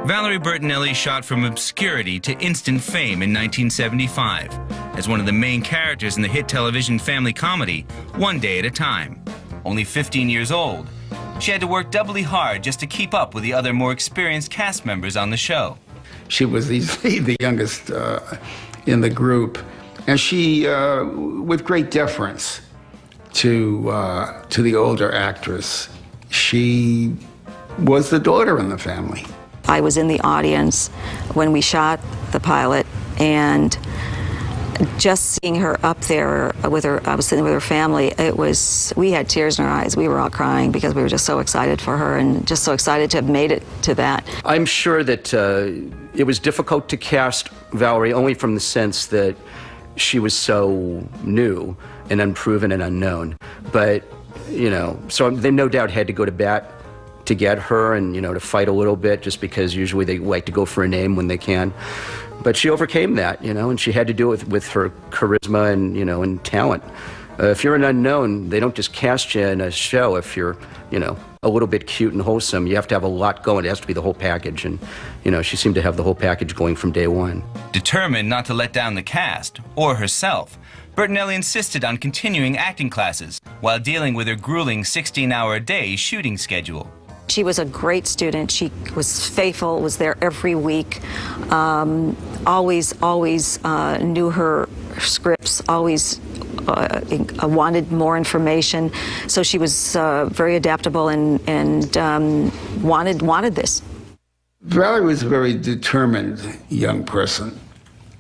Valerie Bertinelli shot from obscurity to instant fame in 1975 as one of the main characters in the hit television family comedy, One Day at a Time. Only 15 years old, she had to work doubly hard just to keep up with the other more experienced cast members on the show. She was easily the youngest in the group, and she, with great deference to the older actress, she was the daughter in the family. I was in the audience when we shot the pilot, and just seeing her up there with her, I was sitting with her family, we had tears in our eyes. We were all crying because we were just so excited for her and just so excited to have made it to that. I'm sure that it was difficult to cast Valerie only from the sense that she was so new and unproven and unknown. But, you know, so they no doubt had to go to bat to get her and, you know, to fight a little bit, just because usually they like to go for a name when they can. But she overcame that, you know, and she had to do it with her charisma and, you know, and talent. If you're an unknown, they don't just cast you in a show if you're, you know, a little bit cute and wholesome. You have to have a lot going. It has to be the whole package. And, you know, she seemed to have the whole package going from day one. Determined not to let down the cast or herself, Bertinelli insisted on continuing acting classes while dealing with her grueling 16-hour-a-day shooting schedule. She was a great student. She was faithful, was there every week, always knew her scripts, always wanted more information. So she was very adaptable and wanted this. Valerie was a very determined young person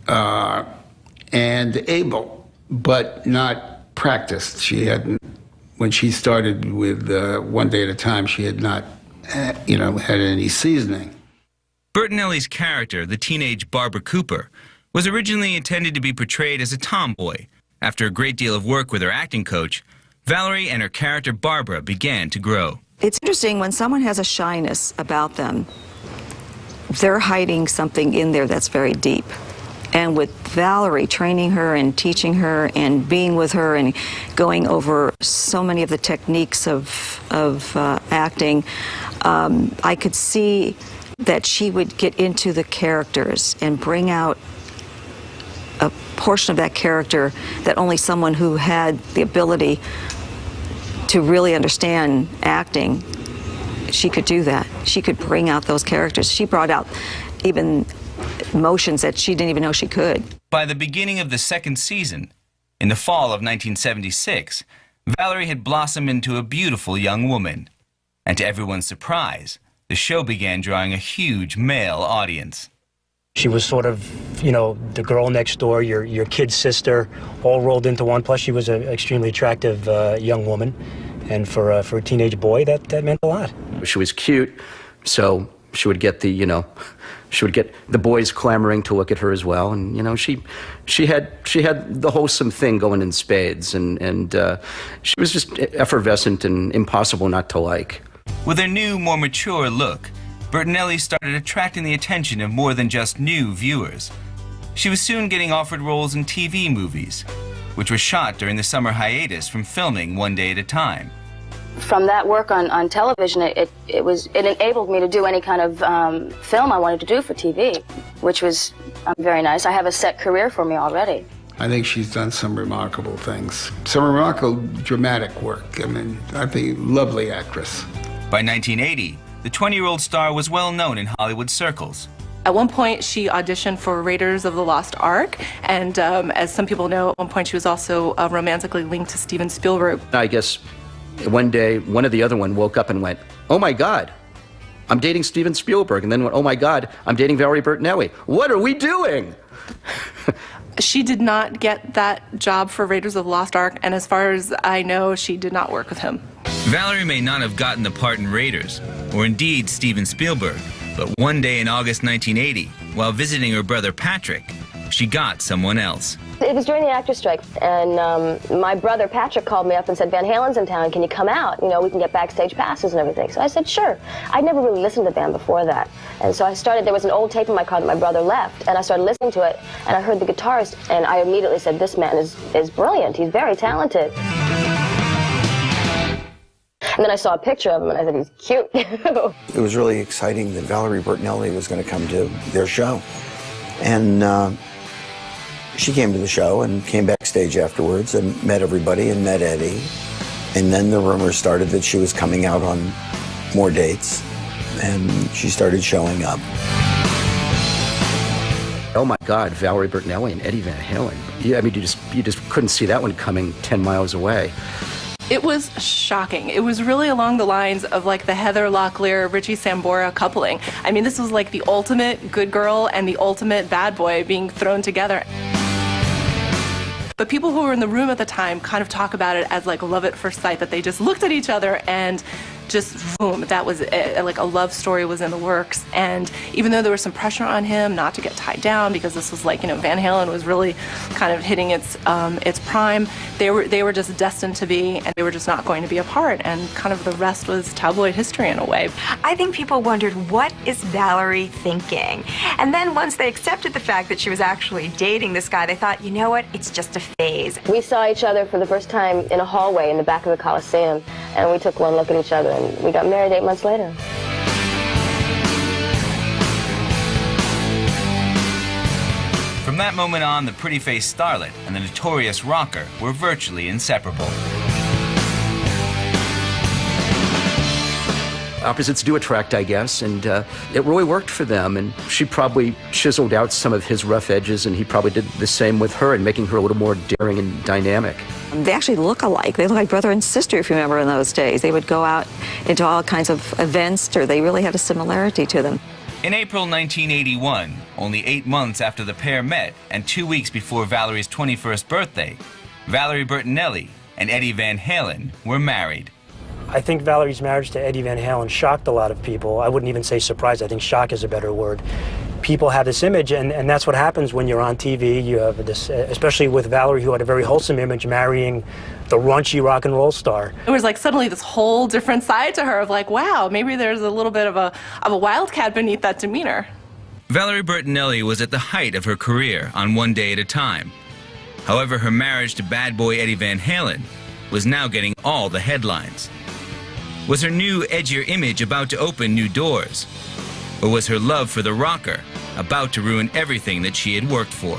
and able, but not practiced. She hadn't, when she started with One Day at a Time, she had not had any seasoning. Bertinelli's character, the teenage Barbara Cooper, was originally intended to be portrayed as a tomboy. After a great deal of work with her acting coach, Valerie and her character Barbara began to grow. It's interesting when someone has a shyness about them, they're hiding something in there that's very deep. And with Valerie, training her and teaching her and being with her and going over so many of the techniques of acting, I could see that she would get into the characters and bring out a portion of that character that only someone who had the ability to really understand acting, she could do that. She could bring out those characters. She brought out even emotions that she didn't even know she could. By the beginning of the second season, in the fall of 1976, Valerie had blossomed into a beautiful young woman. And to everyone's surprise, the show began drawing a huge male audience. She was sort of, you know, the girl next door, your kid's sister, all rolled into one. Plus, she was an extremely attractive young woman. And for a teenage boy, that meant a lot. She was cute, so she would get the, she would get the boys clamoring to look at her as well. And, you know, she had the wholesome thing going in spades. And she was just effervescent and impossible not to like. With her new, more mature look, Bertinelli started attracting the attention of more than just new viewers. She was soon getting offered roles in TV movies, which were shot during the summer hiatus from filming One Day at a Time. From that work on television, it enabled me to do any kind of film I wanted to do for TV, which was very nice. I have a set career for me already. I think she's done some remarkable things, some remarkable dramatic work. I mean, I think lovely actress. By 1980, the 20-year-old star was well known in Hollywood circles. At one point, she auditioned for Raiders of the Lost Ark, and as some people know, at one point she was also romantically linked to Steven Spielberg. I guess one day, one or the other one woke up and went, "Oh my God, I'm dating Steven Spielberg," and then went, "Oh my God, I'm dating Valerie Bertinelli. What are we doing?" She did not get that job for Raiders of the Lost Ark, and as far as I know, she did not work with him. Valerie may not have gotten the part in Raiders, or indeed Steven Spielberg, but one day in August 1980, while visiting her brother Patrick, she got someone else. It was during the actors' strike, and my brother Patrick called me up and said, "Van Halen's in town, can you come out? You know, we can get backstage passes and everything." So I said, sure. I'd never really listened to the band before that. And so I started, there was an old tape in my car that my brother left, and I started listening to it, and I heard the guitarist, and I immediately said, "This man is brilliant, he's very talented." And then I saw a picture of him, and I said, he's cute. It was really exciting that Valerie Bertinelli was going to come to their show. And she came to the show and came backstage afterwards and met everybody and met Eddie. And then the rumor started that she was coming out on more dates, and she started showing up. Oh my God, Valerie Bertinelli and Eddie Van Halen. Yeah, I mean, you just couldn't see that one coming 10 miles away. It was shocking. It was really along the lines of like the Heather Locklear, Richie Sambora coupling. I mean, this was like the ultimate good girl and the ultimate bad boy being thrown together. But people who were in the room at the time kind of talk about it as like love at first sight, that they just looked at each other and just boom, that was it, like a love story was in the works. And even though there was some pressure on him not to get tied down, because this was like, you know, Van Halen was really kind of hitting its prime, they were just destined to be, and they were just not going to be apart, and kind of the rest was tabloid history in a way. I think people wondered, what is Valerie thinking? And then once they accepted the fact that she was actually dating this guy, they thought, you know what, it's just a phase. We saw each other for the first time in a hallway in the back of the Coliseum, and we took one look at each other, and we got married 8 months later. From that moment on, the pretty-faced starlet and the notorious rocker were virtually inseparable. Opposites do attract, I guess, and it really worked for them. And she probably chiseled out some of his rough edges, and he probably did the same with her, and making her a little more daring and dynamic. They actually look alike. They look like brother and sister, if you remember, in those days. They would go out into all kinds of events, or they really had a similarity to them. In April 1981, only 8 months after the pair met and 2 weeks before Valerie's 21st birthday, Valerie Bertinelli and Eddie Van Halen were married. I think Valerie's marriage to Eddie Van Halen shocked a lot of people. I wouldn't even say surprised. I think shock is a better word. People have this image, and that's what happens when you're on TV. You have this, especially with Valerie, who had a very wholesome image, marrying the raunchy rock and roll star. It was like suddenly this whole different side to her of like, wow, maybe there's a little bit of a wildcat beneath that demeanor. Valerie Bertinelli was at the height of her career on One Day at a Time. However, her marriage to bad boy Eddie Van Halen was now getting all the headlines. Was her new, edgier image about to open new doors? Or was her love for the rocker about to ruin everything that she had worked for?